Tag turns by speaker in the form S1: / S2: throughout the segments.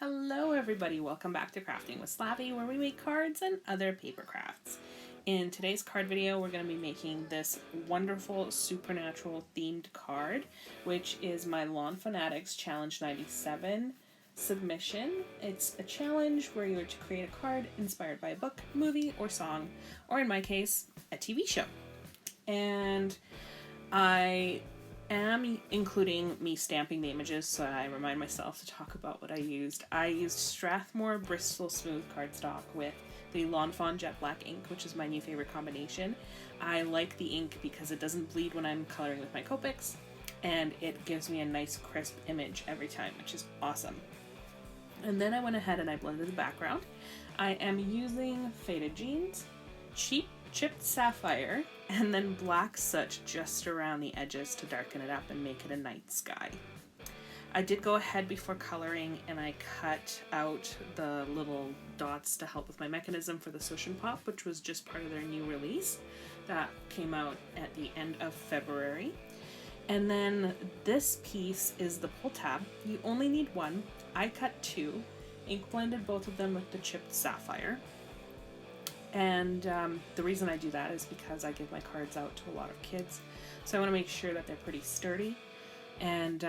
S1: Hello everybody, welcome back to Crafting with Slavie, where we make cards and other paper crafts. In today's card video, we're going to be making this wonderful supernatural themed card, which is my Lawn Fawnatics Challenge 97 submission. It's a challenge where you are to create a card inspired by a book, movie, or song, or in my case, a TV show. And I am including me stamping the images, so I remind myself to talk about what I used. I used Strathmore Bristol Smooth Cardstock with the Lawn Fawn Jet Black ink, which is my new favorite combination. I like the ink because it doesn't bleed when I'm coloring with my Copics, and it gives me a nice crisp image every time, which is awesome. And then I went ahead and I blended the background. I am using faded jeans, chipped sapphire, and then black soot just around the edges to darken it up and make it a night sky. I did go ahead before coloring and I cut out the little dots to help with my mechanism for the Swish and Pop, which was just part of their new release that came out at the end of February. And then this piece is the pull tab. You only need one. I cut two, ink blended both of them with the chipped sapphire. And the reason I do that is because I give my cards out to a lot of kids, so I want to make sure that they're pretty sturdy, and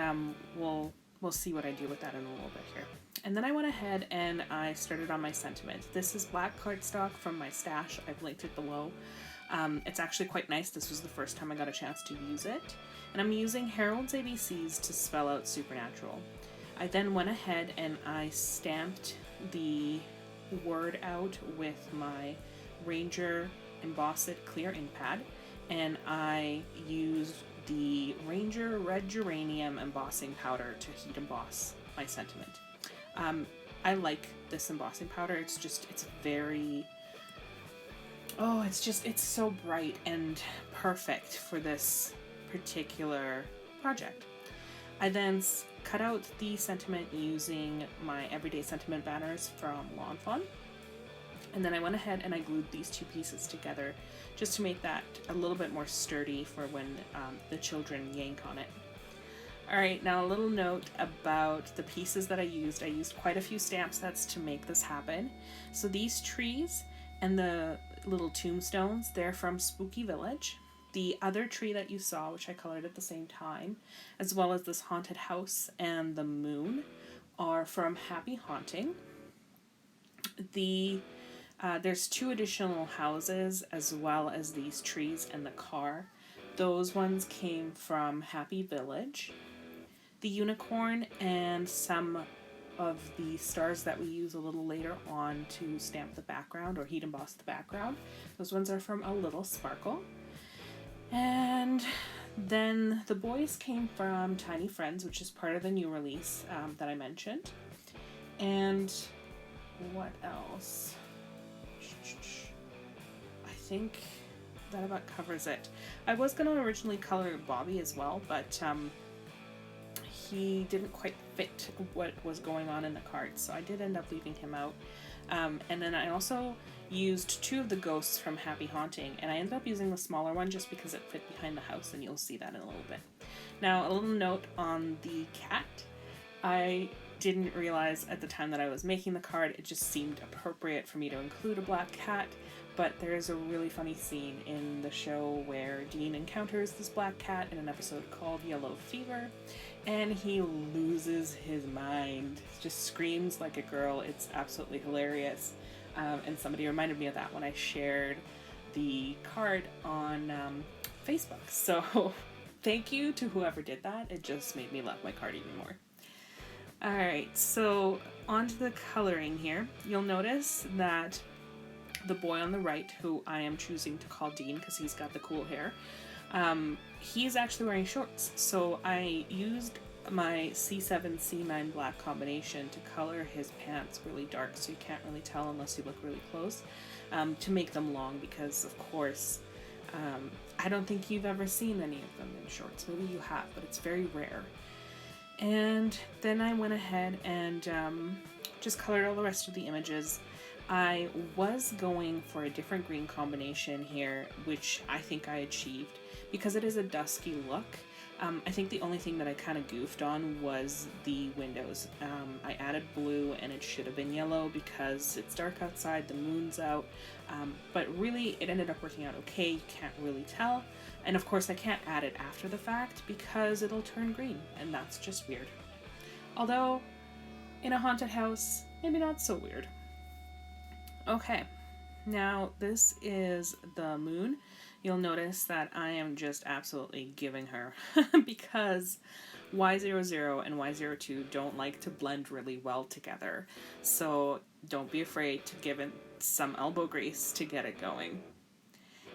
S1: we'll see what I do with that in a little bit here. And then I went ahead and I started on my sentiment. This is black cardstock from my stash. I've linked it below. It's actually quite nice. This was the first time I got a chance to use it, and I'm using Harold's ABCs to spell out supernatural. I then went ahead and I stamped the word out with my Ranger Emboss It clear ink pad, and I used the Ranger Red Geranium embossing powder to heat emboss my sentiment. I like this embossing powder. It's very, it's so bright and perfect for this particular project. I then cut out the sentiment using my Everyday Sentiment banners from Lawn Fawn. And then I went ahead and I glued these two pieces together just to make that a little bit more sturdy for when the children yank on it. Alright, now a little note about the pieces that I used. I used quite a few stamp sets to make this happen. So these trees and the little tombstones, they're from Spooky Village. The other tree that you saw, which I colored at the same time, as well as this haunted house and the moon, are from Happy Haunting. There's two additional houses as well as these trees and the car. Those ones came from Happy Village. The unicorn and some of the stars that we use a little later on to stamp the background or heat emboss the background, those ones are from A Little Sparkle. And then the boys came from Tiny Friends, which is part of the new release that I mentioned. And what else? I think that about covers it. I was going to originally color Bobby as well, but he didn't quite fit what was going on in the cards, so I did end up leaving him out. And then I also used two of the ghosts from Happy Haunting, and I ended up using the smaller one just because it fit behind the house, and you'll see that in a little bit. Now, a little note on the cat. I didn't realize at the time that I was making the card, it just seemed appropriate for me to include a black cat, but there is a really funny scene in the show where Dean encounters this black cat in an episode called Yellow Fever, and he loses his mind, just screams like a girl. It's absolutely hilarious, and somebody reminded me of that when I shared the card on Facebook, so thank you to whoever did that. It just made me love my card even more. Alright, so on to the coloring here. You'll notice that the boy on the right, who I am choosing to call Dean because he's got the cool hair, he's actually wearing shorts. So I used my C7, C9 black combination to color his pants really dark so you can't really tell unless you look really close, to make them long because, of course, I don't think you've ever seen any of them in shorts. Maybe you have, but it's very rare. And then I went ahead and just colored all the rest of the images. I was going for a different green combination here, which I think I achieved. Because it is a dusky look, I think the only thing that I kind of goofed on was the windows. I added blue and it should have been yellow because it's dark outside, the moon's out, but really it ended up working out okay. You can't really tell. And of course I can't add it after the fact because it'll turn green, and that's just weird. Although, in a haunted house, maybe not so weird. Okay, now this is the moon. You'll notice that I am just absolutely giving her because Y00 and Y02 don't like to blend really well together. So don't be afraid to give it some elbow grease to get it going.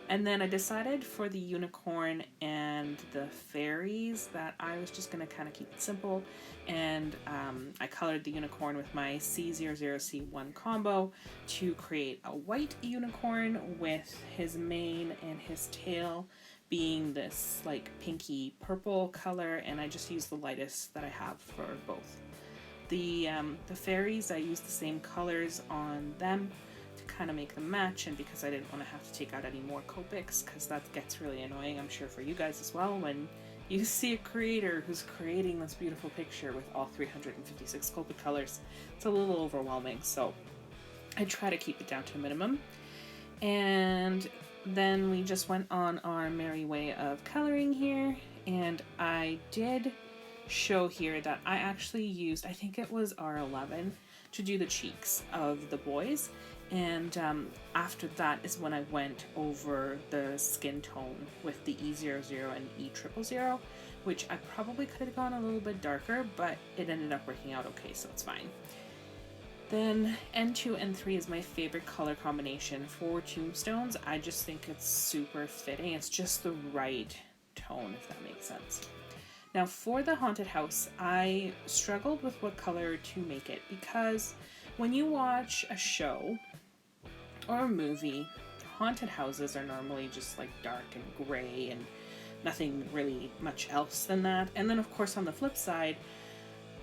S1: And then I decided for the unicorn and the fairies that I was just going to kind of keep it simple. And I colored the unicorn with my C00C1 combo to create a white unicorn with his mane and his tail being this like pinky purple color. And I just used the lightest that I have for both. The fairies, I used the same colors on them to kind of make them match, and because I didn't want to have to take out any more Copics, because that gets really annoying, I'm sure for you guys as well, when you see a creator who's creating this beautiful picture with all 356 Copic colors. It's a little overwhelming, so I try to keep it down to a minimum. And then we just went on our merry way of coloring here, and I did show here that I actually used, I think it was R11, to do the cheeks of the boys. And after that is when I went over the skin tone with the E00 and E000, which I probably could have gone a little bit darker, but it ended up working out okay, so it's fine. Then N2 and 3 is my favorite color combination for tombstones. I just think it's super fitting. It's just the right tone, if that makes sense. Now for the haunted house, I struggled with what color to make it, because when you watch a show or a movie, haunted houses are normally just like dark and gray and nothing really much else than that. And then of course on the flip side,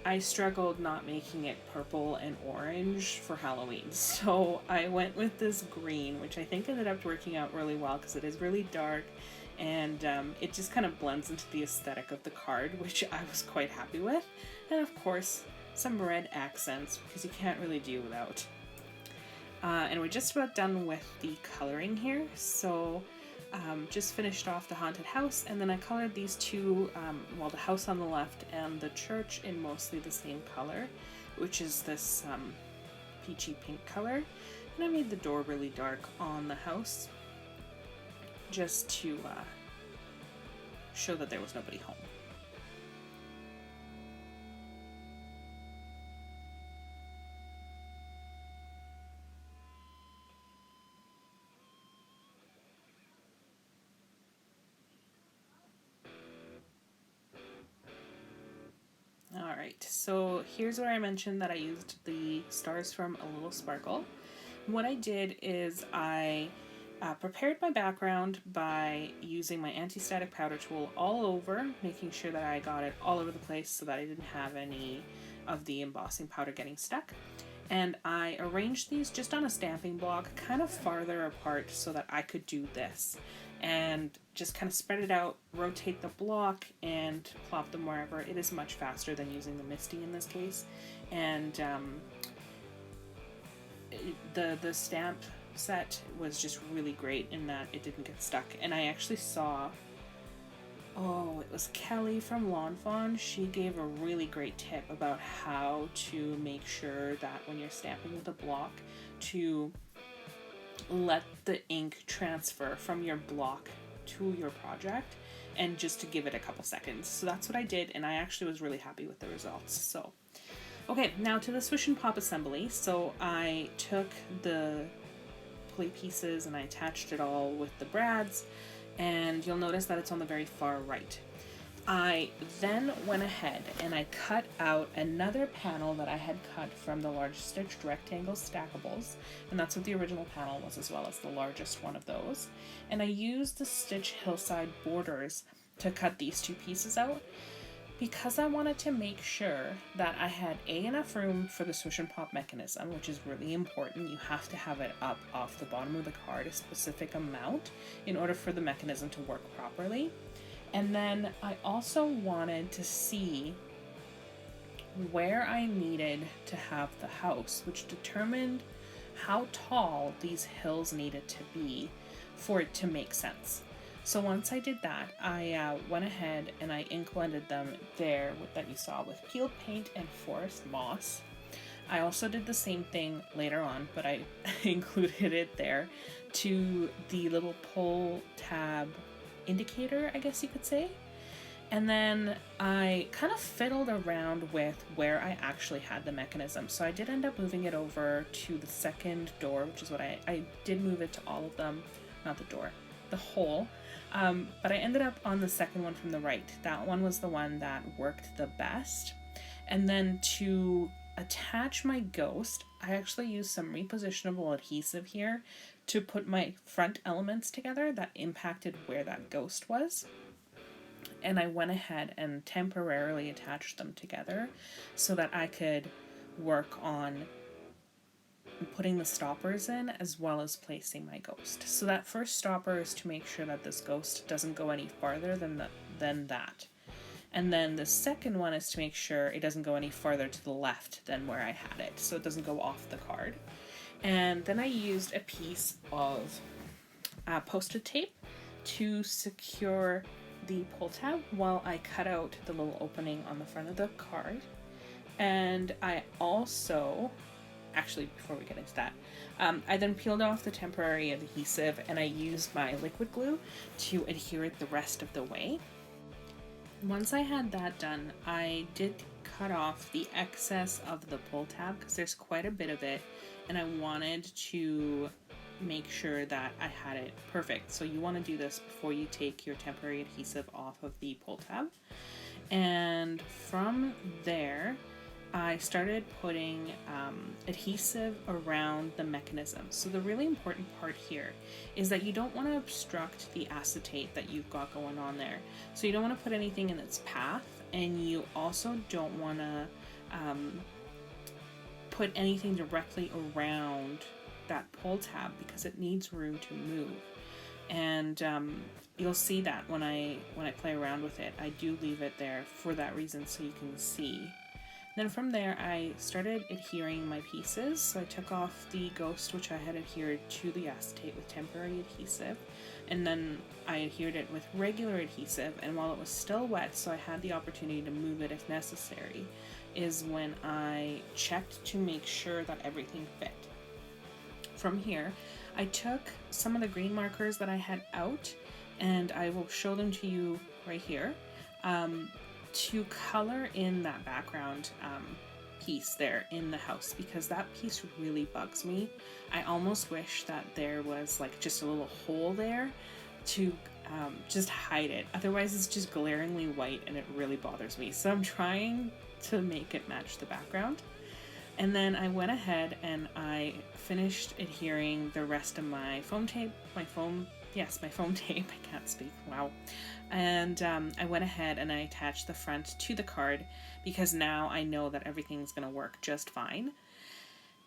S1: I struggled not making it purple and orange for Halloween. So I went with this green, which I think ended up working out really well because it is really dark, and it just kind of blends into the aesthetic of the card, which I was quite happy with. And of course, some red accents, because you can't really do without. And we're just about done with the coloring here, so just finished off the haunted house, and then I colored these two, well, the house on the left and the church in mostly the same color, which is this peachy pink color. And I made the door really dark on the house, just to show that there was nobody home. Alright, so here's where I mentioned that I used the stars from A Little Sparkle. What I did is I prepared my background by using my anti-static powder tool all over, making sure that I got it all over the place so that I didn't have any of the embossing powder getting stuck. And I arranged these just on a stamping block, kind of farther apart so that I could do this. And just kind of spread it out, rotate the block, and plop them wherever. It is much faster than using the Misty in this case. And the stamp set was just really great in that it didn't get stuck. And I actually saw, oh, it was Kelly from Lawn Fawn. She gave a really great tip about how to make sure that when you're stamping with a block, to let the ink transfer from your block to your project, and just to give it a couple seconds. So that's what I did, and I actually was really happy with the results. So okay, now to the Swish and Pop assembly. So I took the play pieces and I attached it all with the brads, and you'll notice that it's on the very far right. I then went ahead and I cut out another panel that I had cut from the large stitched rectangle stackables, and that's what the original panel was, as well as the largest one of those. And I used the Stitch Hillside borders to cut these two pieces out, because I wanted to make sure that I had enough room for the Swish and Pop mechanism, which is really important. You have to have it up off the bottom of the card a specific amount in order for the mechanism to work properly. And then I also wanted to see where I needed to have the house, which determined how tall these hills needed to be for it to make sense. So once I did that, I went ahead and I ink blended them there that you saw with peeled paint and forest moss. I also did the same thing later on, but I included it there to the little pull tab indicator, I guess you could say. And then I kind of fiddled around with where I actually had the mechanism. So I did end up moving it over to the second door, which is what I did move it to all of them, not the door, the hole. But I ended up on the second one from the right. That one was the one that worked the best. And then to attach my ghost, I actually used some repositionable adhesive here to put my front elements together that impacted where that ghost was. And I went ahead and temporarily attached them together so that I could work on putting the stoppers in as well as placing my ghost. So that first stopper is to make sure that this ghost doesn't go any farther than that. And then the second one is to make sure it doesn't go any farther to the left than where I had it, so it doesn't go off the card. And then I used a piece of Post-it tape to secure the pull tab while I cut out the little opening on the front of the card. And I also, actually before we get into that, I then peeled off the temporary adhesive and I used my liquid glue to adhere it the rest of the way. Once I had that done, I did cut off the excess of the pull tab because there's quite a bit of it, and I wanted to make sure that I had it perfect. So you want to do this before you take your temporary adhesive off of the pull tab. And from there, I started putting adhesive around the mechanism. So the really important part here is that you don't want to obstruct the acetate that you've got going on there. So you don't want to put anything in its path, and you also don't want to put anything directly around that pull tab because it needs room to move. And you'll see that when I play around with it, I do leave it there for that reason so you can see. Then from there, I started adhering my pieces. So I took off the ghost, which I had adhered to the acetate with temporary adhesive, and then I adhered it with regular adhesive, and while it was still wet, so I had the opportunity to move it if necessary, is when I checked to make sure that everything fit. From here, I took some of the green markers that I had out, and I will show them to you right here, to color in that background piece there in the house, because that piece really bugs me. I almost wish that there was like just a little hole there to just hide it. Otherwise it's just glaringly white and it really bothers me. So I'm trying to make it match the background. And then I went ahead and I finished adhering the rest of my foam tape, my foam tape, I can't speak, wow. And I went ahead and I attached the front to the card because now I know that everything's going to work just fine.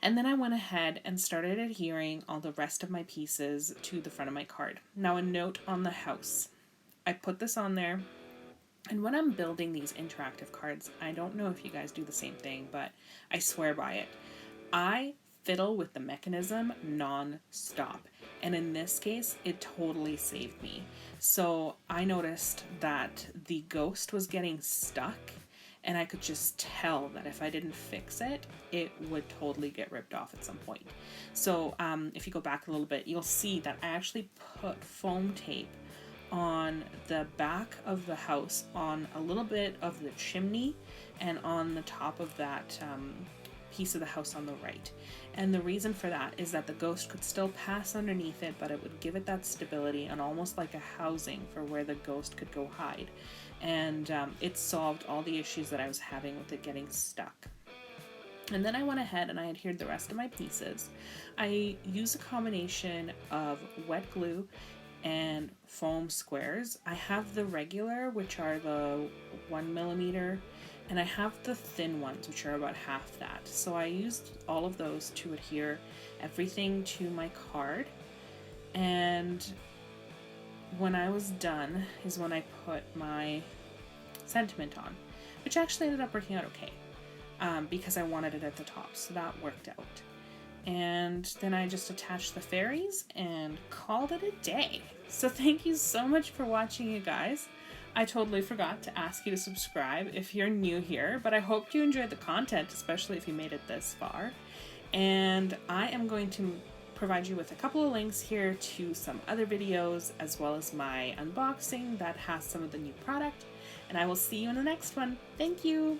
S1: And then I went ahead and started adhering all the rest of my pieces to the front of my card. Now a note on the house. I put this on there, and when I'm building these interactive cards, I don't know if you guys do the same thing, but I swear by it. I fiddle with the mechanism non-stop, and in this case it totally saved me. So I noticed that the ghost was getting stuck, and I could just tell that if I didn't fix it, it would totally get ripped off at some point. So if you go back a little bit, you'll see that I actually put foam tape on the back of the house, on a little bit of the chimney, and on the top of that piece of the house on the right. And the reason for that is that the ghost could still pass underneath it, but it would give it that stability and almost like a housing for where the ghost could go hide. And it solved all the issues that I was having with it getting stuck. And then I went ahead and I adhered the rest of my pieces. I use a combination of wet glue and foam squares. I have the regular, which are the 1mm, and I have the thin ones, which are about half that. So I used all of those to adhere everything to my card. And when I was done is when I put my sentiment on, which actually ended up working out okay, because I wanted it at the top, so that worked out. And then I just attached the fairies and called it a day. So thank you so much for watching, you guys. I totally forgot to ask you to subscribe if you're new here, but I hope you enjoyed the content, especially if you made it this far. And I am going to provide you with a couple of links here to some other videos, as well as my unboxing that has some of the new product. And I will see you in the next one. Thank you!